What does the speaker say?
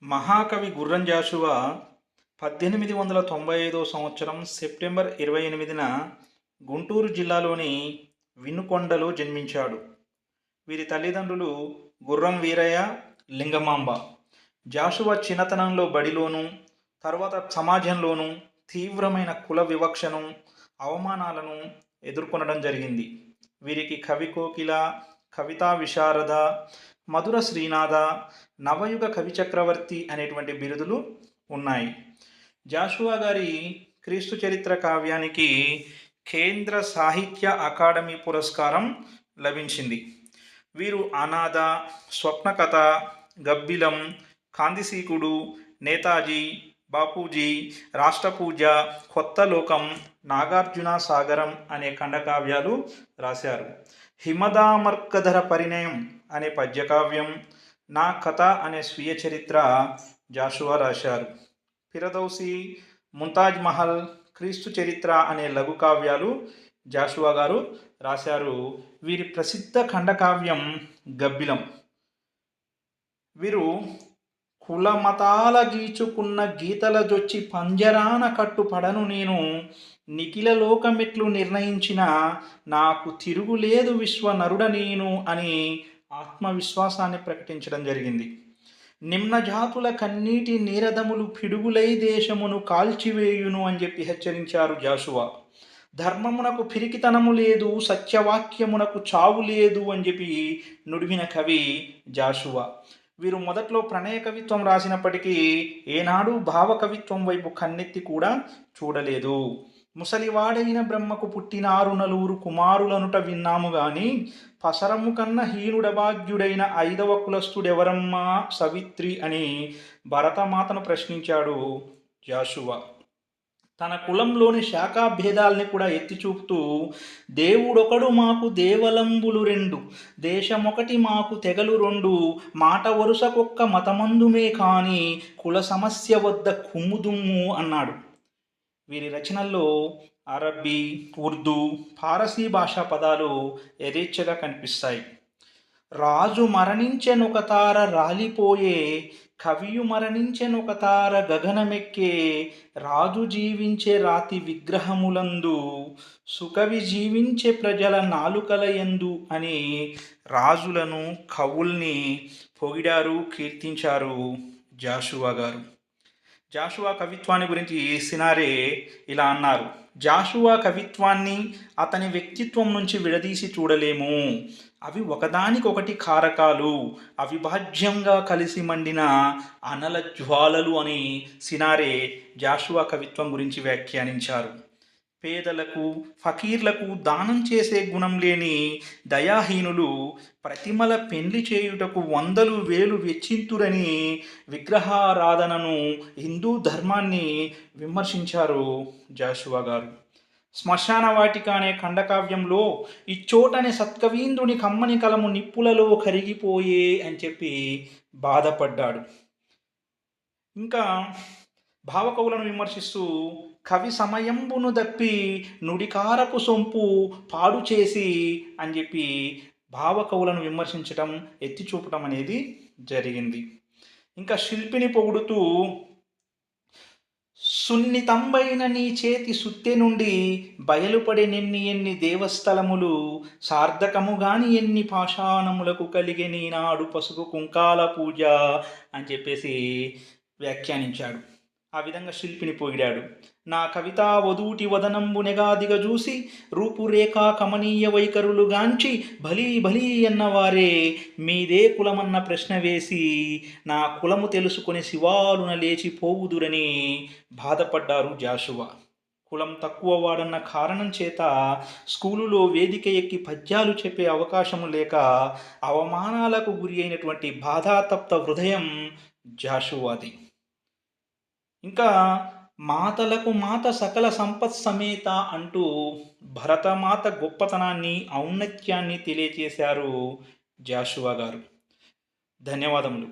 మహాకవి గుర్రం జాషువా 1895 సంవత్సరం సెప్టెంబర్ 28న గుంటూరు జిల్లాలోని వినుకొండలో జన్మించాడు. వీరి తల్లిదండ్రులు గుర్రం వీరయ్య, లింగమాంబ. జాషువా చిన్నతనంలో బడిలోనూ, తర్వాత సమాజంలోనూ తీవ్రమైన కుల వివక్షను, అవమానాలను ఎదుర్కొనడం జరిగింది. వీరికి కవి కోకిల, కవితా విశారద, మధుర శ్రీనాథ, నవయుగ కవి చక్రవర్తి అనేటువంటి బిరుదులు ఉన్నాయి. జాషువా గారి క్రీస్తు చరిత్ర కావ్యానికి కేంద్ర సాహిత్య అకాడమీ పురస్కారం లభించింది. వీరు అనాథ, స్వప్నకథ, గబ్బిలం, కాందిసీకుడు, నేతాజీ, బాపూజీ, రాష్ట్రపూజ, కొత్త లోకం, నాగార్జున సాగరం అనే ఖండకావ్యాలు రాశారు. హిమదామర్కధర పరిణయం అనే పద్యకావ్యం, నా కథ అనే స్వీయ చరిత్ర జాషువా రాశారు. ఫిరదౌసి, ముంతాజ్ మహల్, క్రీస్తు చరిత్ర అనే లఘు కావ్యాలు జాషువా గారు రాశారు. వీరి ప్రసిద్ధ ఖండకావ్యం గబ్బిలం. వీరు కుల మతాల గీచుకున్న గీతల జొచ్చి పంజరాన కట్టుపడను నేను, నిఖిల లోకమెట్లు నిర్ణయించిన నాకు తిరుగులేదు విశ్వనరుడ నేను అని ఆత్మవిశ్వాసాన్ని ప్రకటించడం జరిగింది. నిమ్న జాతుల కన్నీటి నీరదములు పిడుగులై దేశమును కాల్చివేయును అని చెప్పి హెచ్చరించారు జాషువా. ధర్మమునకు పిరికితనము లేదు, సత్యవాక్యమునకు చావు లేదు అని చెప్పి నుడివిన కవి జాషువా. వీరు మొదట్లో ప్రణయ కవిత్వం రాసినప్పటికీ ఏనాడు భావకవిత్వం వైపు కన్నెత్తి కూడా చూడలేదు. ముసలివాడైన బ్రహ్మకు పుట్టినారు నలుగురు కుమారులనుట విన్నాము గాని, పసరము కన్న హీనుడభాగ్యుడైన 5వ కులస్థుడెవరమ్మా సవిత్రి అని భరతమాతను ప్రశ్నించాడు జాషువా. తన కులంలోని శాఖాభేదాల్ని కూడా ఎత్తి చూపుతూ, దేవుడొకడు మాకు దేవలంబులు రెండు, దేశమొకటి మాకు తెగలు రెండు, మాట వరుసకొక్క మతమందుమే కాని కుల సమస్య వద్ద కుమ్ముదుమ్ము అన్నాడు. వీరి రచనల్లో అరబ్బీ, ఉర్దూ, ఫారసీ భాషా పదాలు యథేచ్ఛగా కనిపిస్తాయి. రాజు మరణించెనొక తార రాలిపోయే, కవియు మరణించెనొక తార గగనమెక్కే, రాజు జీవించే రాతి విగ్రహములందు, సుకవి జీవించే ప్రజల నాలుకలయందు అని రాజులను, కవుల్ని పొగిడారు, కీర్తించారు జాషువా గారు. జాషువా కవిత్వాన్ని గురించి సినారే ఇలా అన్నారు: జాషువా కవిత్వాన్ని అతని వ్యక్తిత్వం నుంచి విడదీసి చూడలేము. అవి ఒకదానికొకటి కారకాలు, అవిభాజ్యంగా కలిసి మండిన అనల జ్వాలలు అని సినారే జాషువా కవిత్వం గురించి వ్యాఖ్యానించారు. పేదలకు, ఫకీర్లకు దానం చేసే గుణం లేని దయాహీనులు ప్రతిమల పెండ్లి చేయుటకు 100,000 వెచ్చింతురని విగ్రహారాధనను, హిందూ ధర్మాన్ని విమర్శించారు జాషువా గారు. శ్మశాన వాటిక అనే ఖండకావ్యంలో ఇచ్చోటనే సత్కవీంద్రుని కమ్మని కలము నిప్పులలో కరిగిపోయే అని చెప్పి బాధపడ్డాడు. ఇంకా భావకవులను విమర్శిస్తూ, కవి సమయంబును దప్పి నుడికారపు సొంపు పాడు చేసి అని చెప్పి భావకవులను విమర్శించటం, ఎత్తి చూపటం అనేది జరిగింది. ఇంకా శిల్పిని పొగుడుతూ, సున్నితంబైన నీ చేతి సుత్తె నుండి బయలుపడే ఎన్ని దేవస్థలములు, సార్థకము గాని ఎన్ని పాషాణములకు కలిగే నీనాడు పసుపు కుంకాల పూజ అని చెప్పేసి వ్యాఖ్యానించాడు. ఆ విధంగా శిల్పిని పొగిడాడు. నా కవితా వధూటి వదనంబు నెగాదిగ చూసి, రూపురేఖా కమనీయ వైఖరులు గాంచి భలీ భలీ అన్నవారే మీదే కులమన్న ప్రశ్న వేసి, నా కులము తెలుసుకొని శివాలున లేచిపోవుదురని బాధపడ్డారు జాషువా. కులం తక్కువ వాడన్న కారణం చేత స్కూలులో వేదిక ఎక్కి పద్యాలు చెప్పే అవకాశము లేక అవమానాలకు గురి అయినటువంటి బాధాతప్త హృదయం జాషువాది. ఇంకా మాతలకు మాత సకల సంపత్ సమేత అంటూ భరతమాత గొప్పతనాన్ని, ఔన్నత్యాన్ని తెలియజేశారు జాషువా గారు. ధన్యవాదములు.